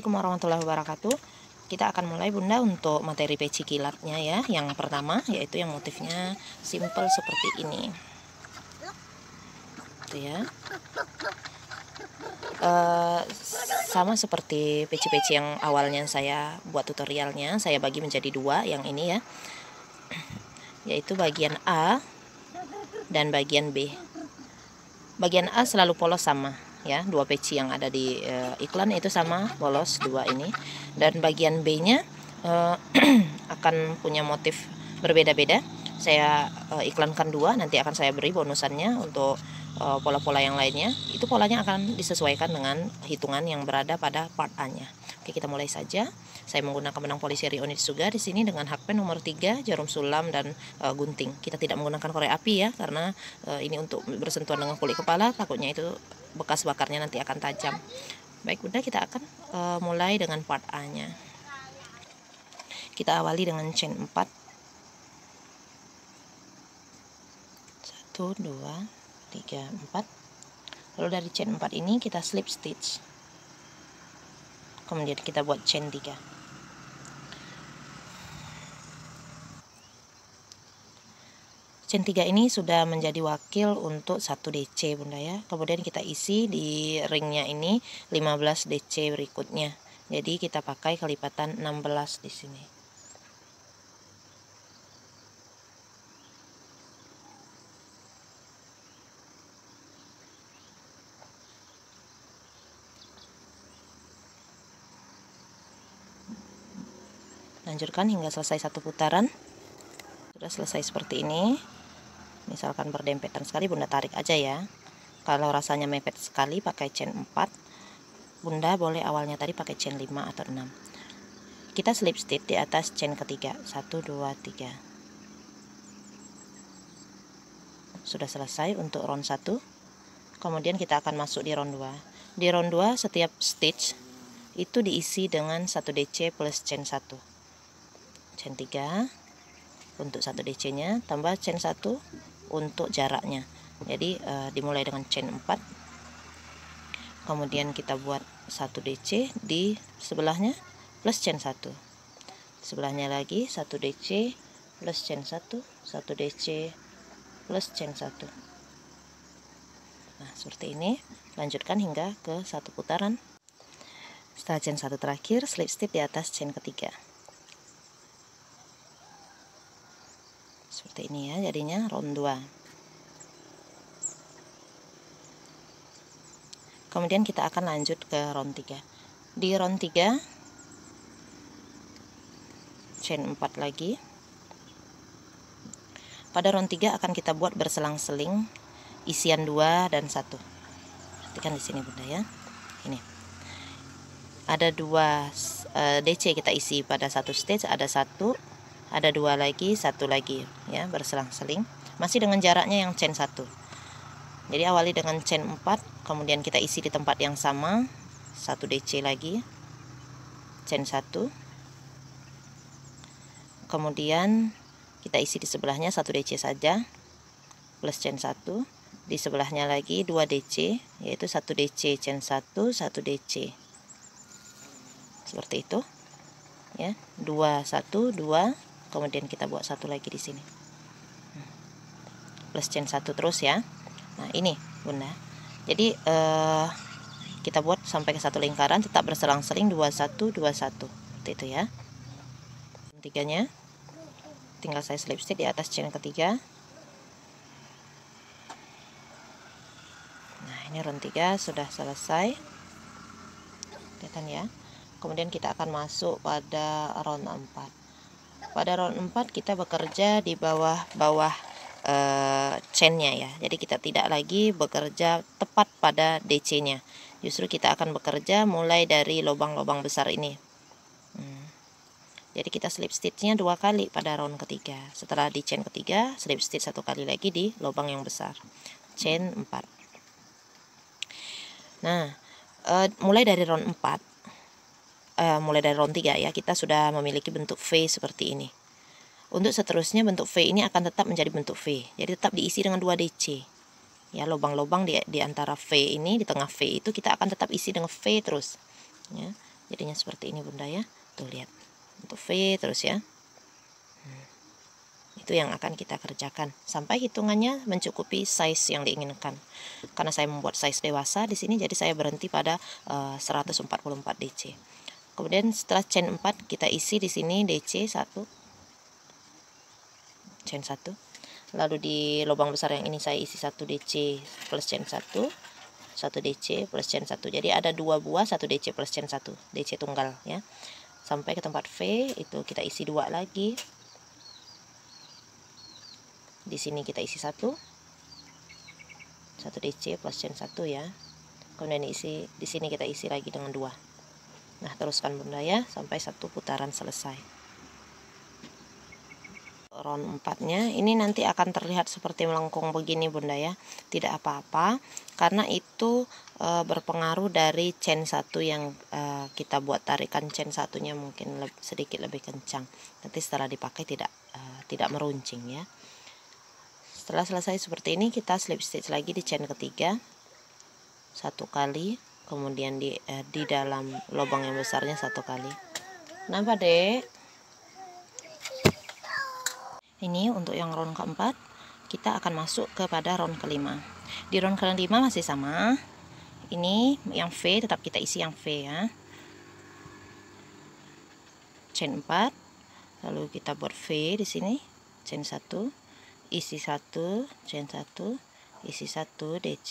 Assalamualaikum warahmatullahi wabarakatuh. Kita akan mulai Bunda untuk materi peci kilatnya ya. Yang pertama yaitu yang motifnya simple seperti ini. Itu ya. Sama seperti peci-peci yang awalnya saya buat tutorialnya, saya bagi menjadi dua yang ini ya. Yaitu bagian A dan bagian B. Bagian A selalu polos sama ya, dua peci yang ada di iklan itu sama polos dua ini, dan bagian B-nya akan punya motif berbeda-beda. Saya iklankan dua, nanti akan saya beri bonusannya untuk pola-pola yang lainnya. Itu polanya akan disesuaikan dengan hitungan yang berada pada part A-nya. Oke, kita mulai saja. Saya menggunakan benang polisi Rionits juga di sini dengan hakpen nomor 3, jarum sulam dan gunting. Kita tidak menggunakan korek api ya, karena ini untuk bersentuhan dengan kulit kepala, takutnya itu bekas bakarnya nanti akan tajam. Baik Bunda, kita akan mulai dengan part A-nya. Kita awali dengan chain 4. 1, 2, 3, 4. Lalu dari chain 4 ini kita slip stitch. Kemudian kita buat chain 3. Chain 3 ini sudah menjadi wakil untuk 1 DC Bunda ya. Kemudian kita isi di ringnya ini 15 DC berikutnya. Jadi kita pakai kelipatan 16 di sini. Lanjutkan hingga selesai satu putaran. Sudah selesai seperti ini. Misalkan berdempetan sekali, Bunda tarik aja ya. Kalau rasanya mepet sekali pakai chain 4, Bunda boleh awalnya tadi pakai chain 5 atau 6. Kita slip stitch di atas chain ketiga. 1, 2, 3. Sudah selesai untuk round 1. Kemudian kita akan masuk di round 2. Di round 2 setiap stitch itu diisi dengan 1 DC plus chain 1. Chain 3 untuk 1 DC nya, tambah chain 1 untuk jaraknya. Jadi dimulai dengan chain 4, kemudian kita buat 1 DC di sebelahnya plus chain 1, sebelahnya lagi 1 DC plus chain 1, 1 DC plus chain 1. Nah seperti ini, lanjutkan hingga ke 1 putaran. Setelah chain 1 terakhir, slip stitch di atas chain ketiga. Seperti ini ya, jadinya round 2. Kemudian kita akan lanjut ke round 3. Di round 3 chain 4 lagi. Pada round 3 akan kita buat berselang-seling isian 2 dan 1. Perhatikan di sini Bunda ya. Ini. Ada 2 DC kita isi pada 1 stage, ada 1, ada 2 lagi, 1 lagi ya, berselang-seling. Masih dengan jaraknya yang chain 1. Jadi awali dengan chain 4, kemudian kita isi di tempat yang sama, 1 DC lagi, chain 1. Kemudian kita isi di sebelahnya 1 DC saja, plus chain 1. Di sebelahnya lagi 2 DC, yaitu 1 DC chain 1, 1 DC. Seperti itu. Ya, 2 1 2, kemudian kita buat 1 lagi di sini. Plus chain 1 terus ya. Nah, ini Bunda. Jadi kita buat sampai ke 1 lingkaran, tetap berselang-seling 2 1 2 1. Seperti itu ya. Tiganya tinggal saya slip stitch di atas chain ketiga. Nah, ini round 3 sudah selesai. Kelihatan ya. Kemudian kita akan masuk pada round 4. Pada round 4 kita bekerja di bawah chainnya ya. Jadi kita tidak lagi bekerja tepat pada DC-nya. Justru kita akan bekerja mulai dari lubang-lubang besar ini. Jadi kita slip stitchnya 2 kali pada round ketiga. Setelah di chain ketiga, slip stitch 1 kali lagi di lubang yang besar. Chain 4. Nah, mulai dari round 4, mulai dari round 3 ya, kita sudah memiliki bentuk V seperti ini. Untuk seterusnya bentuk V ini akan tetap menjadi bentuk V. Jadi tetap diisi dengan 2 DC. Ya, lubang-lubang di antara V ini, di tengah V itu kita akan tetap isi dengan V terus. Ya. Jadinya seperti ini bunda ya. Tuh lihat, untuk V terus ya. Itu yang akan kita kerjakan sampai hitungannya mencukupi size yang diinginkan. Karena saya membuat size dewasa di sini, jadi saya berhenti pada 144 DC. Kemudian setelah chain 4 kita isi di sini DC 1, chain 1. Lalu di lubang besar yang ini saya isi 1 DC plus chain 1, 1 DC plus chain 1. Jadi ada 2 buah 1 DC plus chain 1, DC tunggal ya. Sampai ke tempat V itu kita isi 2 lagi. Di sini kita isi 1 DC plus chain 1 ya. Kemudian isi di sini kita isi lagi dengan 2. Nah, teruskan bunda ya sampai 1 putaran selesai. Round 4-nya ini nanti akan terlihat seperti melengkung begini bunda ya. Tidak apa-apa, karena itu berpengaruh dari chain 1 yang kita buat tarikan chain satunya mungkin sedikit lebih kencang. Nanti setelah dipakai tidak meruncing ya. Setelah selesai seperti ini, kita slip stitch lagi di chain ketiga 1 kali, kemudian di dalam lubang yang besarnya 1 kali. Kenapa dek? Ini untuk yang round keempat, kita akan masuk kepada round kelima. Di round kelima masih sama. Ini yang V tetap kita isi yang V ya. Chain 4, lalu kita buat V di sini, chain 1, isi 1, chain 1, isi 1 DC,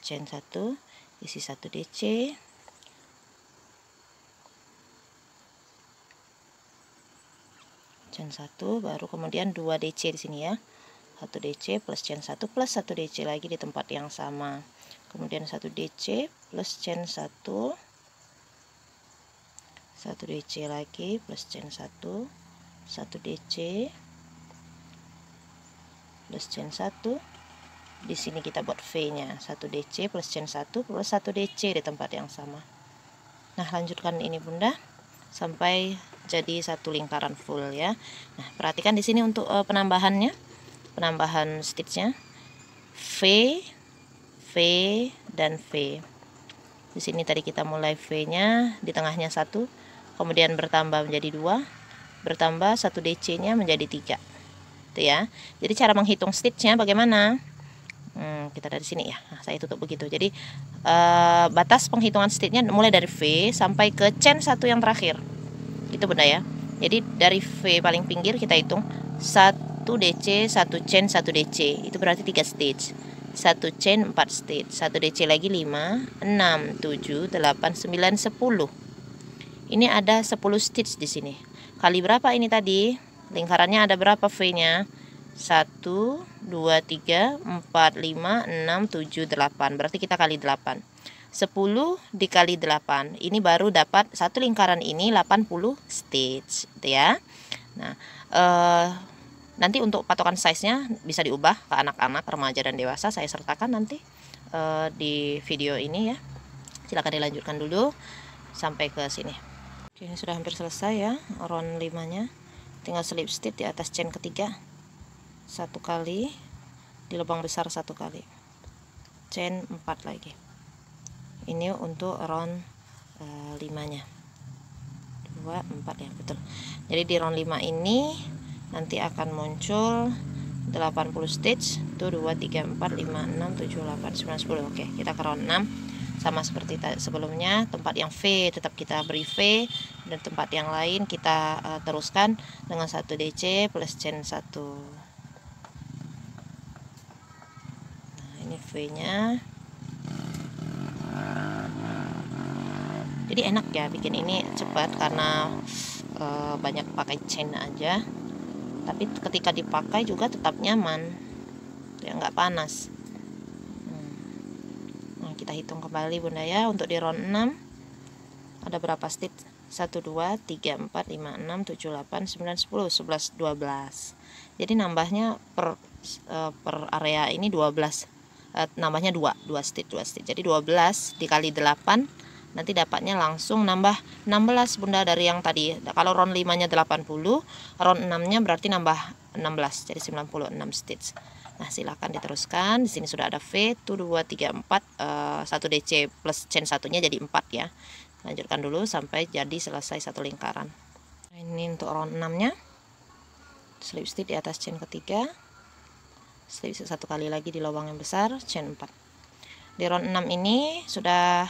chain 1, isi 1 DC. Chain 1, baru kemudian 2 DC di sini ya. 1 DC plus chain 1 plus 1 DC lagi di tempat yang sama. Kemudian 1 DC plus chain 1. 1 DC lagi plus chain 1. 1 DC plus chain 1. Di sini kita buat V-nya. 1 DC plus chain 1 plus 1 DC di tempat yang sama. Nah, lanjutkan ini bunda sampai jadi 1 lingkaran full ya. Nah, perhatikan di sini untuk penambahan stitchnya, V, V, dan V. Di sini tadi kita mulai V-nya, di tengahnya 1, kemudian bertambah menjadi 2, bertambah 1 DC-nya menjadi 3. Itu ya. Jadi cara menghitung stitchnya bagaimana? Kita dari sini ya. Nah, saya tutup begitu. Jadi batas penghitungan stitchnya mulai dari V sampai ke chain 1 yang terakhir. Itu bunda ya. Jadi dari V paling pinggir kita hitung 1 DC, 1 chain, 1 DC. Itu berarti 3 stitch. 1 chain 4 stitch. 1 DC lagi 5, 6, 7, 8, 9, 10. Ini ada 10 stitch di sini. Kali berapa ini tadi? Lingkarannya ada berapa V-nya? 1, 2, 3, 4, 5, 6, 7, 8. Berarti kita kali 8. 10 dikali 8. Ini baru dapat 1 lingkaran ini 80 stitch, gitu ya. Nah, nanti untuk patokan size-nya bisa diubah ke anak-anak, remaja dan dewasa. Saya sertakan nanti di video ini ya. Silakan dilanjutkan dulu sampai ke sini. Oke, ini sudah hampir selesai ya round 5-nya. Tinggal slip stitch di atas chain ketiga 1 kali, di lubang besar 1 kali, chain 4 lagi. Ini untuk round 5-nya 2, 4 ya, betul. Jadi di round 5 ini nanti akan muncul 80 stitch. Itu 2, 3, 4, 5, 6, 7, 8, 9, 10. Oke, kita ke round 6. Sama seperti sebelumnya, tempat yang V tetap kita beri V, dan tempat yang lain kita teruskan dengan 1 DC plus chain 1. Nah, ini V-nya. Jadi enak ya bikin ini cepat karena banyak pakai chain aja. Tapi ketika dipakai juga tetap nyaman, ya nggak panas. Nah, kita hitung kembali bunda ya. Untuk di round 6 ada berapa stitch? 1, 2, 3, 4, 5, 6, 7, 8, 9, 10, 11, 12. Jadi nambahnya per area ini 12. Nambahnya 2 stitch. Jadi 12 dikali 8, nanti dapatnya langsung nambah 16 bunda dari yang tadi. Kalau round 5-nya 80, round 6-nya berarti nambah 16, jadi 96 stitch. Nah, silakan diteruskan. Di sini sudah ada V, 1, 2, 3, 4, 1 DC plus chain satunya jadi 4 ya. Lanjutkan dulu sampai jadi selesai satu lingkaran. Nah, ini untuk round 6 nya, slip stitch di atas chain ketiga, slip stitch satu kali lagi di lubang yang besar, chain 4. Di round 6 ini sudah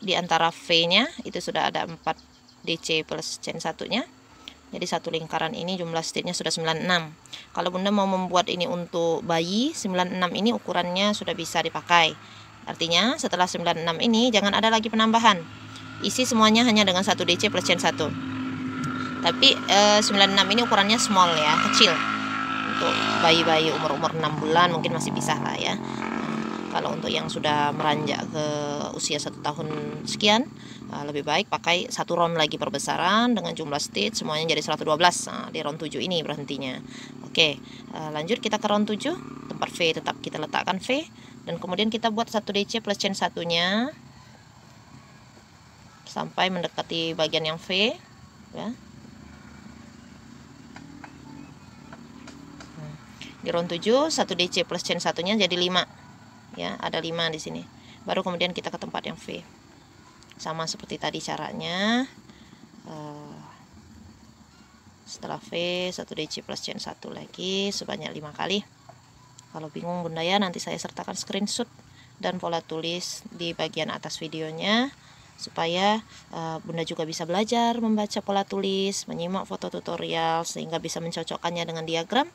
di antara V nya itu sudah ada 4 DC plus chain 1 nya. Jadi satu lingkaran ini jumlah stitchnya sudah 96. Kalau bunda mau membuat ini untuk bayi, 96 ini ukurannya sudah bisa dipakai. Artinya setelah 96 ini jangan ada lagi penambahan. Isi semuanya hanya dengan 1 DC plus chain 1. Tapi 96 ini ukurannya small ya, kecil. Untuk bayi-bayi umur-umur 6 bulan mungkin masih bisa lah ya. Kalau untuk yang sudah meranjak ke usia 1 tahun sekian, lebih baik pakai 1 round lagi perbesaran dengan jumlah stitch semuanya jadi 112. Nah, di round 7 ini berhentinya. Oke, lanjut kita ke round 7. Tempat V tetap kita letakkan V, dan kemudian kita buat 1 DC plus chain 1-nya sampai mendekati bagian yang V ya. Di round 7 1 DC plus chain 1-nya jadi 5 ya, ada 5 di sini. Baru kemudian kita ke tempat yang V. Sama seperti tadi caranya. Setelah V 1 DC plus chain 1 lagi sebanyak 5 kali. Kalau bingung bunda ya, nanti saya sertakan screenshot dan pola tulis di bagian atas videonya, supaya bunda juga bisa belajar membaca pola tulis, menyimak foto tutorial sehingga bisa mencocokkannya dengan diagram.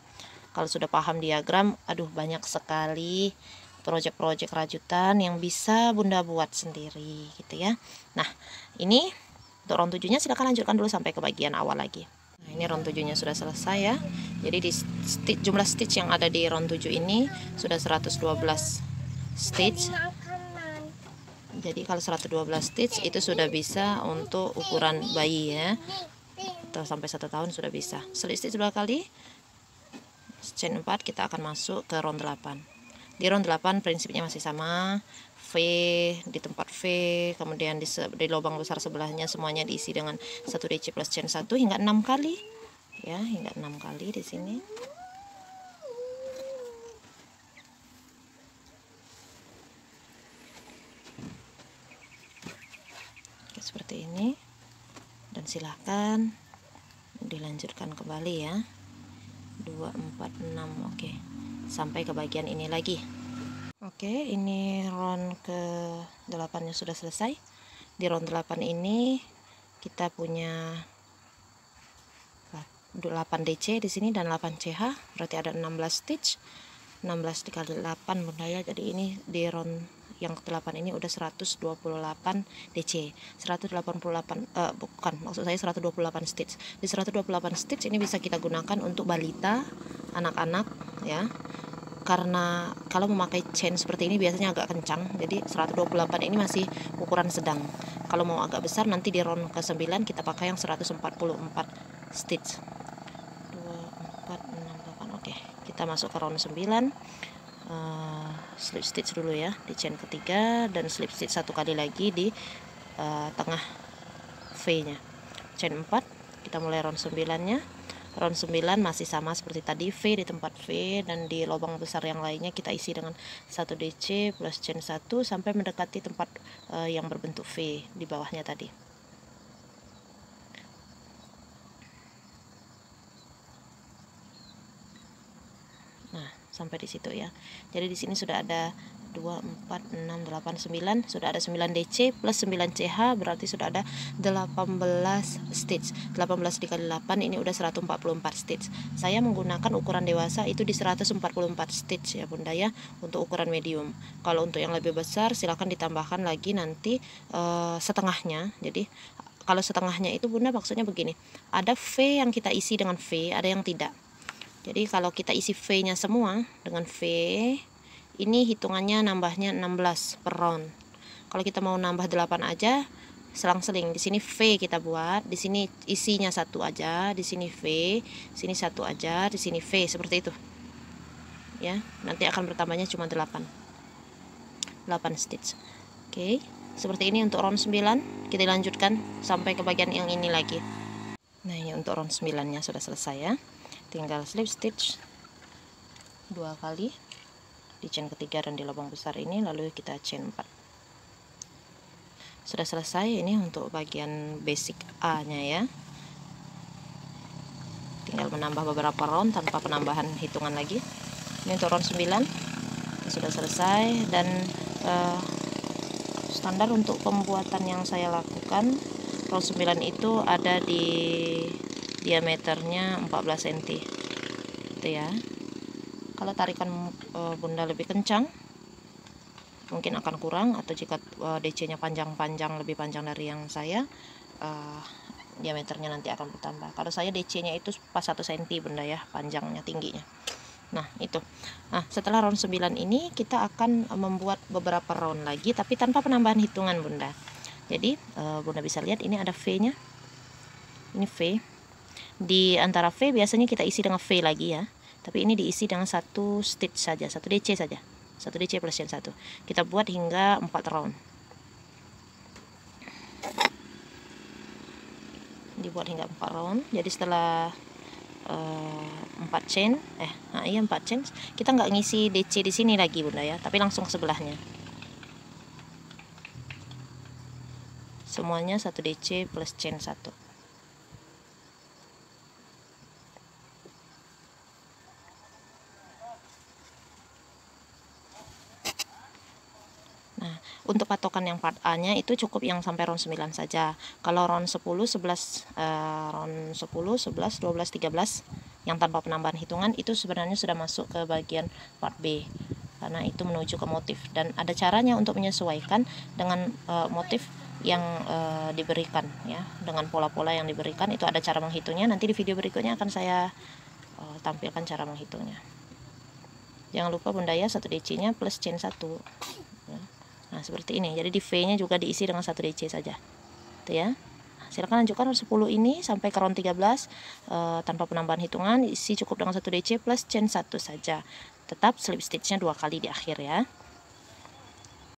Kalau sudah paham diagram, aduh banyak sekali project-project rajutan yang bisa bunda buat sendiri gitu ya. Nah, ini untuk round 7-nya silahkan lanjutkan dulu sampai ke bagian awal lagi. Nah, ini round 7-nya sudah selesai ya. Jadi di jumlah stitch yang ada di round 7 ini sudah 112 stitch. Jadi kalau 112 stitch itu sudah bisa untuk ukuran bayi ya, atau sampai 1 tahun sudah bisa. Slip stitch 2 kali, chain 4, kita akan masuk ke round 8. Di round 8 prinsipnya masih sama, V di tempat V, kemudian di lubang besar sebelahnya semuanya diisi dengan 1 DC plus chain 1 hingga 6 kali ya, hingga 6 kali di sini. Oke, seperti ini, dan silahkan dilanjutkan kembali ya, 2, 4, 6. Oke, sampai ke bagian ini lagi. Oke, ini round ke 8 nya sudah selesai. Di round 8 ini kita punya 8 DC di sini dan 8 CH, berarti ada 16 stitch. 16 dikali 8 bunda ya. Jadi ini di round yang ke-8 ini udah 128 DC. 188 bukan, maksud saya 128 stitch. Di 128 stitch ini bisa kita gunakan untuk balita, anak-anak ya. Karena kalau memakai chain seperti ini biasanya agak kencang, jadi 128 ini masih ukuran sedang. Kalau mau agak besar nanti di round ke-9 kita pakai yang 144 stitch. 2, 4, 6, 8. Oke, kita masuk ke round 9. Slip stitch dulu ya di chain ketiga, dan slip stitch 1 kali lagi di tengah V nya. Chain 4, kita mulai round 9 nya. Round 9 masih sama seperti tadi, V di tempat V, dan di lubang besar yang lainnya kita isi dengan 1 DC plus chain 1 sampai mendekati tempat yang berbentuk V di bawahnya tadi. Nah, sampai di situ ya. Jadi di sini sudah ada 2, 4, 6, 8, 9, sudah ada 9 DC plus 9 CH, berarti sudah ada 18 stitch. 18 dikali 8 ini udah 144 stitch. Saya menggunakan ukuran dewasa itu di 144 stitch ya bunda ya, untuk ukuran medium. Kalau untuk yang lebih besar silahkan ditambahkan lagi nanti setengahnya. Jadi kalau setengahnya itu bunda maksudnya begini, ada V yang kita isi dengan V, ada yang tidak. Jadi kalau kita isi V nya semua dengan V, ini hitungannya nambahnya 16 per round. Kalau kita mau nambah 8 aja, selang-seling. Di sini V kita buat, di sini isinya 1 aja, di sini V, sini 1 aja, di sini V, seperti itu. Ya, nanti akan bertambahnya cuma 8 stitch. Oke, seperti ini untuk round 9. Kita lanjutkan sampai ke bagian yang ini lagi. Nah, ini untuk round 9-nya sudah selesai ya. Tinggal slip stitch 2 kali di chain ketiga dan di lubang besar ini, lalu kita chain 4. Sudah selesai ini untuk bagian basic A nya ya. Tinggal menambah beberapa round tanpa penambahan hitungan lagi. Ini untuk round 9 sudah selesai. Dan standar untuk pembuatan yang saya lakukan, round 9 itu ada di diameternya 14 cm gitu ya. Kalau tarikan bunda lebih kencang mungkin akan kurang, atau jika DC nya panjang-panjang, lebih panjang dari yang saya, diameternya nanti akan bertambah. Kalau saya DC nya itu pas 1 cm bunda ya, panjangnya, tingginya. Nah itu. Nah setelah round 9 ini kita akan membuat beberapa round lagi tapi tanpa penambahan hitungan bunda. Jadi bunda bisa lihat ini ada V nya, ini V. Di antara V biasanya kita isi dengan V lagi ya, tapi ini diisi dengan satu stitch saja, satu DC saja, satu DC plus chain 1. Kita buat hingga 4 round, dibuat hingga 4 round. Jadi setelah 4 chain, 4 chain, kita nggak ngisi DC di sini lagi bunda ya, tapi langsung ke sebelahnya. Semuanya 1 DC plus chain 1. Untuk patokan yang part A nya itu cukup yang sampai round 9 saja. Kalau round 10, 11, round 10, 11, 12, 13 yang tanpa penambahan hitungan itu sebenarnya sudah masuk ke bagian part B, karena itu menuju ke motif, dan ada caranya untuk menyesuaikan dengan motif yang diberikan ya, dengan pola-pola yang diberikan. Itu ada cara menghitungnya, nanti di video berikutnya akan saya tampilkan cara menghitungnya. Jangan lupa bunda ya, 1 DC nya plus chain 1 ya. Nah seperti ini, jadi di V nya juga diisi dengan 1 DC saja itu ya. Silakan lanjutkan round 10 ini sampai ke round 13 tanpa penambahan hitungan, isi cukup dengan 1 DC plus chain 1 saja. Tetap slip stitchnya 2 kali di akhir ya.